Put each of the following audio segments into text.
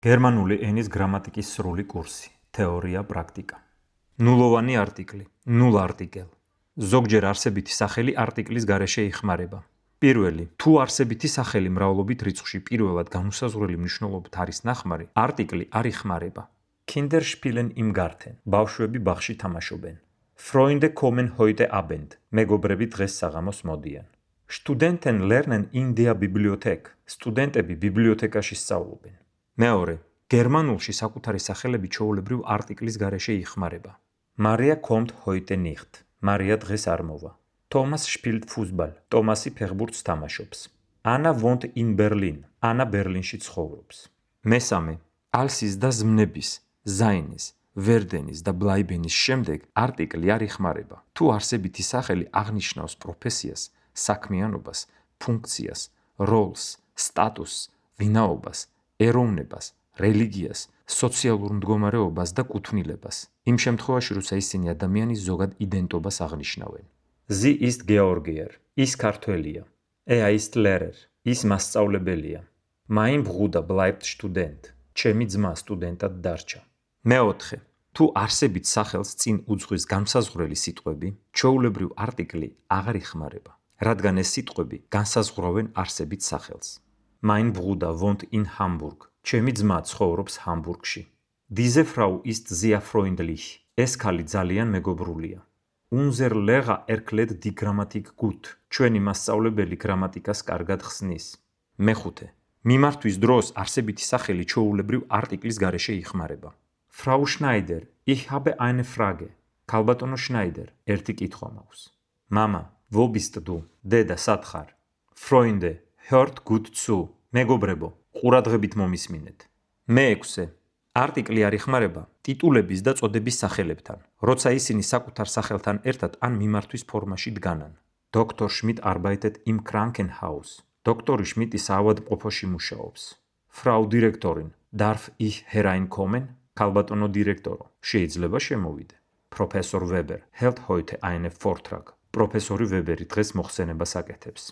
გერმანული ენის გრამატიკის სრული კურსი, თეორია, პრაქტიკა. ნულოვანი არტიკლი, ნულ არტიკელ. ზოგჯერ არსებითი სახელი არტიკლის გარეშე იხმარება. პირველი, თუ არსებითი სახელი მრავლობით რიცხვში პირველად განუსაზღვრელი მნიშვნელობით არის ნახმარი, არტიკლი არ იხმარება. Kinder spielen im Garten. ბავშვები ბაღში თამაშობენ. Freunde kommen heute Abend. მეგობრები დღეს საღამოს მოდიან. Studenten lernen in der Bibliothek. სტუდენტები ბიბლიოთეკაში სწავლობენ. მეორე, გერმანულში საკუთარი სახელები ჩვეულებრივ არტიკლის გარეშე იხმარება. Maria kommt heute nicht. მარია დღეს არ მოვა. Thomas spielt Fußball. ტომასი ფეხბურთს თამაშობს. Anna wohnt in Berlin. ანა ბერლინში ცხოვრობს. მესამე, ალსის და ზმნების, ზაინის, ვერდენის და ბლაიბენის შემდეგ არტიკლი არ იხმარება. თუ არსებითი სახელი აღნიშნავს პროფესიას, საქმიანობას, ფუნქციას, როლს, სტატუსს, ვინაობას, ეროვნებას, რელიგიას, სოციალურ მდგომარეობას და კუთვნილებას. იმ შემთხვევაში, როცა ისინი ადამიანის ზოგად იდენტობას აღნიშნავენ. Sie ist Georgier. ის ქართველია. Er ist Lehrer. ის მასწავლებელია. Mein Bruder bleibt Student. ჩემი ძმა სტუდენტად დარჩა. მეოთხე, თუ არსებით სახელს წინ უძღვის განსაზღვრელი სიტყვები, ჩვეულებრივ არტიკლი აღარ იხმარება, რადგან ეს სიტყვები განსაზღვრავენ არსებით სახელს. Mein Bruder wohnt in Hamburg. ჩემი ძმა ცხოვრობს ჰამბურგში. Diese Frau ist sehr freundlich. ეს ქალი ძალიან მეგობრულია. Unser Lehrer erklärt die Grammatik gut. ჩვენი მასწავლებელი გრამატიკას კარგად ხსნის. მეხუთე, მიმართვის დროს არსებითი სახელი ჩვეულებრივ არტიკლის გარეშე იხმარება. Frau Schneider, ich habe eine Frage. ქალბატონო შნაიდერ, ერთი კითხვა მაქვს. Mama, wo bist du? დედა, სად ხარ? Freunde, hört gut zu. მეგობრებო, ყურადღებით მომისმინეთ. მეექვსე, არტიკლი არ იხმარება ტიტულების და წოდების სახელებთან, როცა ისინი საკუთარ სახელთან ერთად ან მიმართვის ფორმაში დგანან. Dr. Schmidt arbeitet im Krankenhaus. დოქტორი შმიტი საავადმყოფოში მუშაობს. Frau Direktorin, darf ich hereinkommen? ქალბატონო დირექტორო, შეიძლება შემოვიდე. Professor Weber hält heute einen Vortrag. პროფესორი ვებერი დღეს მოხსენებას აკეთებს.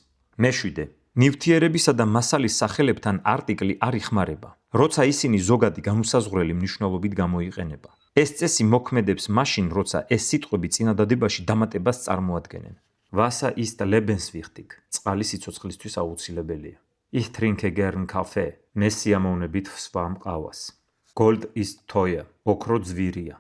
მეშვიდე, ნივთიერებისა და მასალის სახელებთან არტიკლი არ იხმარება, როცა ისინი ზოგადი განუსაზღვრელი მნიშვნელობით გამოიყენება. ეს წესი მოქმედებს მაშინ, როცა ეს სიტყვები წინადადებაში დამატებას წარმოადგენენ. Wasser ist lebenswichtig. წყალი სიცოცხლისთვის აუცილებელია. Ich trinke gern Kaffee. მე სიამოვნებით ვსვამ ყავას. Gold ist teuer. ოქრო ძვირია.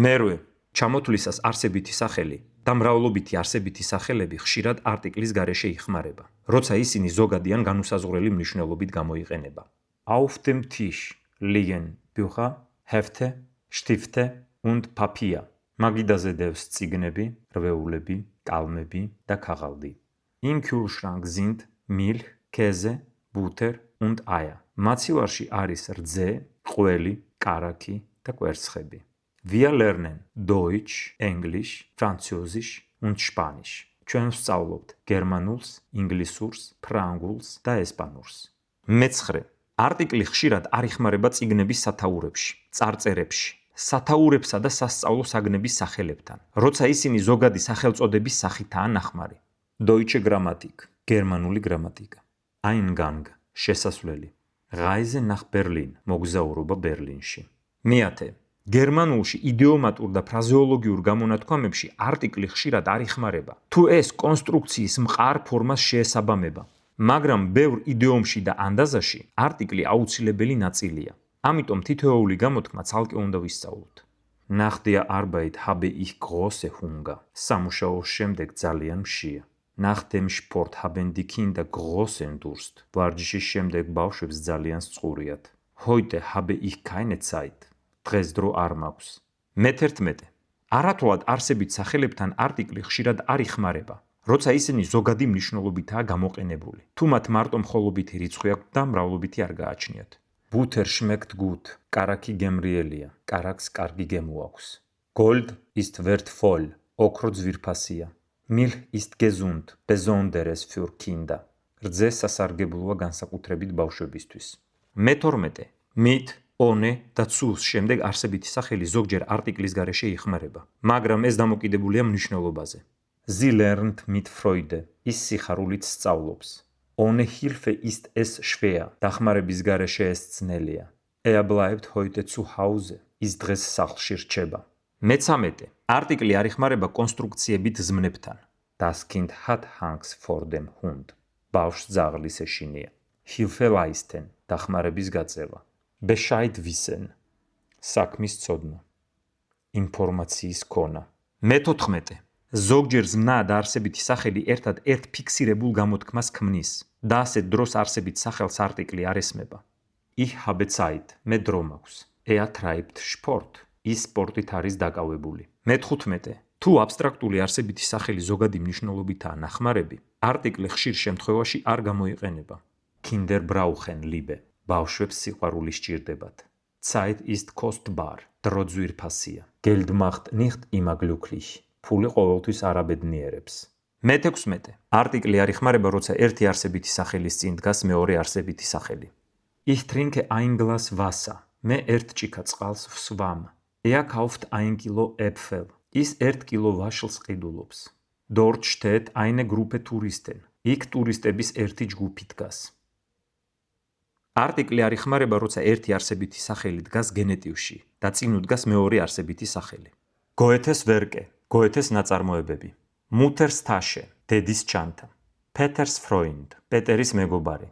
მერვე, ჩამოთვლისას არსებითი სახელი და მრავლობითი არსებითი სახელები ხშირად არტიკლის გარეშე იხმარება, როცა ისინი ზოგადი ან განუსაზღვრელი მნიშვნელობით გამოიყენება. Auf dem Tisch liegen Bücher, Hefte, Stifte und Papier. მაგიდაზე დევს წიგნები, რვეულები, კალმები და ქაღალდი. Im Kühlschrank sind Milch, Käse, Butter und Eier. მაცივარში არის რძე, ყველი, კარაქი და კვერცხები. Wir lernen Deutsch, Englisch, Französisch und Spanisch. ჩვენ ვსწავლობთ გერმანულს, ინგლისურს, ფრანგულს და ესპანურს. მეცხრე, არტიკლი ხშირად არ იხმარება წიგნების სათაურებში, წარწერებში, სათაურებსა და სასწავლო საგნების სახელებთან, როცა ისინი ზოგადი სახელწოდების სახითაა ნახმარი. Deutsche Grammatik, გერმანული გრამატიკა. Eingang, შესასვლელი. Reise nach Berlin, მოგზაურობა ბერლინში. მეათე, გერმანულში იდიომატურ და ფრაზეოლოგიურ გამონათქვამებში არტიკლი ხშირად არ იხმარება, თუ ეს კონსტრუქციის მყარ ფორმას შეესაბამება, მაგრამ ბევრ იდიომში და ანდაზაში არტიკლი აუცილებელი ნაწილია. ამიტომ თითოეული გამოთქმა ცალკე უნდა ვისწავლოთ. Nach der Arbeit habe ich große Hunger. სამუშაოს შემდეგ ძალიან მშია. Nach dem Sport haben die Kinder großen Durst. ვარჯიშის შემდეგ ბავშვებს ძალიან სწურიათ. Heute habe ich keine Zeit. დღეს დრო არ მაქვს. მეთერთმეტე, არათვალად არსებით სახელებთან არტიკლი ხშირად არ იხმარება, როცა ისინი ზოგადი მნიშვნელობითაა გამოყენებული, თუ მათ მარტო მხოლობითი რიცხვი აქვთ და მრავლობითი არ გააჩნიათ. Butter schmeckt gut. კარაქი გემრიელია. კარაქს კარგი გემო აქვს. Gold ist wertvoll. ოქრო ძვირფასია. Milch ist gesund. Besonderes für Kinder. რძე სასარგებლოა განსაკუთრებით ბავშვებისთვის. მეთორმეტე, mit, ohne და zu-ს შემდეგ არსებითი სახელი ზოგჯერ არტიკლის გარეშე იხმარება, მაგრამ ეს დამოკიდებულია მნიშვნელობაზე. Sie lernt mit Freude. ის სიხარულით სწავლობს. Ohne Hilfe ist es schwer. დახმარების გარეშე ეს ძნელია. Er bleibt heute zu Hause. ის დღეს სახლში რჩება. მე-13. არტიკლი არ იხმარება კონსტრუქციებით ზმნებთან. Das Kind hat Angst vor dem Hund. ბავშვს ძაღლის ეშინია. Hilfe leisten. დახმარების გაწევა. Bescheid wissen. საქმის ცოდნა. ინფორმაციის ქონა. მე-14. ზოგჯერ ზმნა და არსებითი სახელი ერთად ერთ ფიქსირებულ გამოთქმას ქმნის და ასეთ დროს არსებით სახელს არტიკლი არ ესმება. Ich habe Zeit. მე დრო მაქვს. Er treibt Sport. ის სპორტით არის დაკავებული. მე-15. თუ აბსტრაქტული არსებითი სახელი ზოგადი მნიშვნელობითაა ნახმარები, არტიკლი ხშირ შემთხვევაში არ გამოიყენება. Kinder brauchen Liebe. ბავშვებს სიყვარული სჭირდებათ. Zeit ist kostbar. დრო ძვირფასია. Geld macht nicht immer glücklich. ფული ყოველთვის არ აბედნიერებს. მე-16. არტიკლი არ იხმარება, როცა ერთი არსებითი სახელის წინ დგას მეორე არსებითი სახელი. Ich trinke ein Glas Wasser. მე ერთ ჭიქა წყალს ვსვამ. Er kauft ein Kilo Äpfel. ის 1 კილო ვაშლს ყიდულობს. Dort steht eine Gruppe Touristen. იქ ტურისტების ერთი ჯგუფი დგას. არტიკლი არ იხმარება, როცა ერთი არსებითი სახელი დგას გენეტივში და წინ უდგას მეორე არსებითი სახელი. Goethes Werke. Goethes ნაწარმოებები. Mutters Tasche. დედის ჩანთა. Peters Freund. პეტერის მეგობარი.